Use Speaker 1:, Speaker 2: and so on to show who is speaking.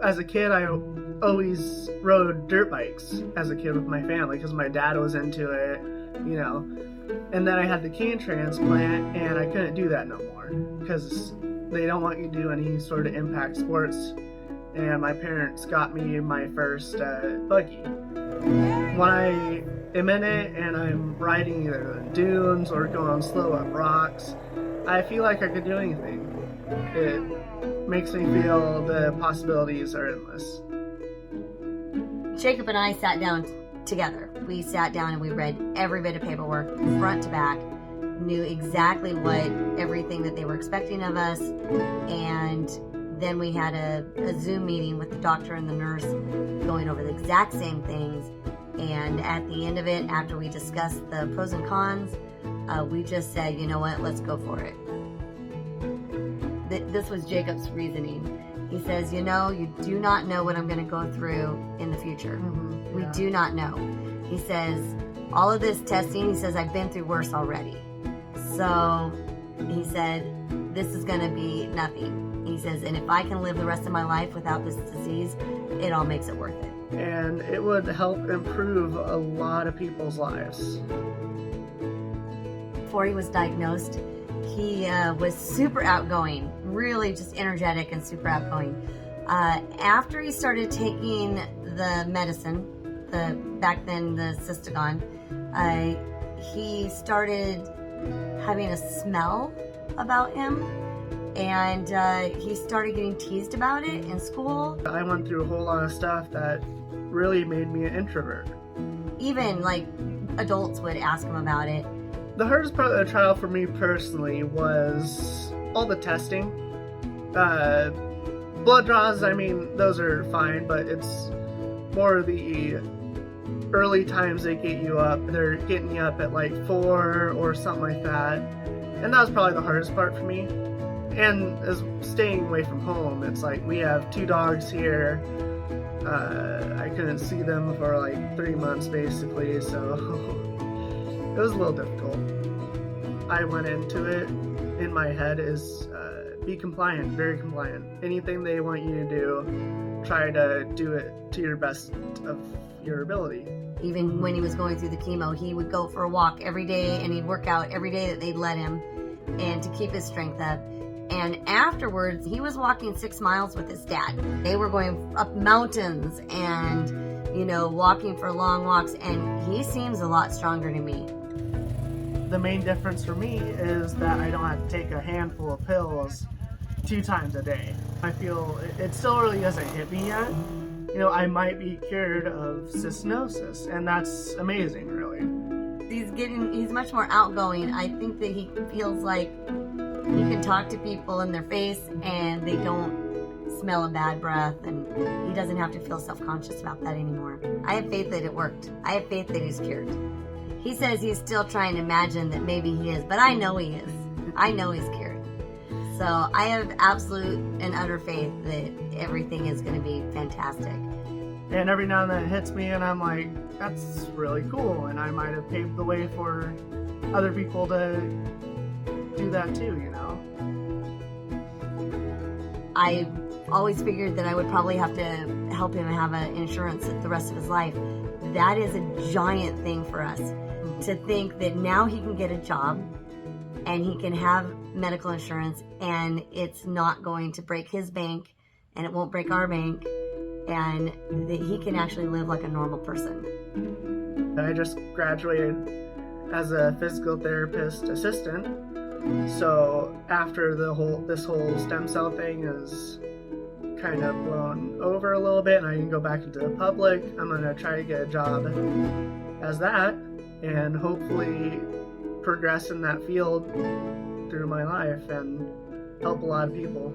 Speaker 1: as a kid, I always rode dirt bikes as a kid with my family because my dad was into it, you know. And then I had the cane transplant, and I couldn't do that no more because they don't want you to do any sort of impact sports. And my parents got me my first buggy. When I am in it and I'm riding either the dunes or going slow up rocks, I feel like I could do anything. It makes me feel the possibilities are endless.
Speaker 2: Jacob and I sat down together. We sat down and we read every bit of paperwork, front to back, knew exactly what everything that they were expecting of us, and then we had a Zoom meeting with the doctor and the nurse going over the exact same things. And at the end of it, after we discussed the pros and cons, we just said, you know what, let's go for it. This was Jacob's reasoning. He says, you know, you do not know what I'm going to go through in the future.
Speaker 1: Mm-hmm.
Speaker 2: We do not know. He says, all of this testing, he says, I've been through worse already. So he said, this is going to be nothing. He says, and if I can live the rest of my life without this disease, it all makes it worth it.
Speaker 1: And it would help improve a lot of people's lives.
Speaker 2: Before he was diagnosed, he was super outgoing, really just energetic and super outgoing. After he started taking the medicine, back then the Cystagon, he started having a smell about him, and he started getting teased about it in school. I
Speaker 1: went through a whole lot of stuff that really made me an introvert.
Speaker 2: Even like adults would ask him about it.
Speaker 1: The hardest part of the trial for me personally was all the testing. Blood draws, I mean, those are fine, but it's more the early times they get you up. They're getting you up at like 4 or something like that. And that was probably the hardest part for me. And as staying away from home, it's like we have 2 dogs here. I couldn't see them for like 3 months basically, so it was a little difficult. I went into it in my head is be compliant, very compliant. Anything they want you to do, try to do it to your best of your ability.
Speaker 2: Even when he was going through the chemo, he would go for a walk every day and he'd work out every day that they'd let him, and to keep his strength up. And afterwards, he was walking 6 miles with his dad. They were going up mountains and, you know, walking for long walks, and he seems a lot stronger to me.
Speaker 1: The main difference for me is that I don't have to take a handful of pills 2 times a day. I feel it still really hasn't hit me yet. You know, I might be cured of cystinosis, and that's amazing, really.
Speaker 2: He's much more outgoing. I think that he feels like he can talk to people in their face and they don't smell a bad breath, and he doesn't have to feel self-conscious about that anymore. I have faith that it worked. I have faith that he's cured. He says he's still trying to imagine that maybe he is, but I know he is. I know he's cured. So I have absolute and utter faith that everything is going to be fantastic.
Speaker 1: And every now and then it hits me and I'm like, that's really cool, and I might have paved the way for other people to do that too, you know?
Speaker 2: I always figured that I would probably have to help him have an insurance the rest of his life. That is a giant thing for us, to think that now he can get a job and he can have medical insurance, and it's not going to break his bank and it won't break our bank, and that he can actually live like a normal person.
Speaker 1: I just graduated as a physical therapist assistant. So after this whole stem cell thing is kind of blown over a little bit and I can go back into the public, I'm going to try to get a job as that and hopefully progress in that field through my life and help a lot of people.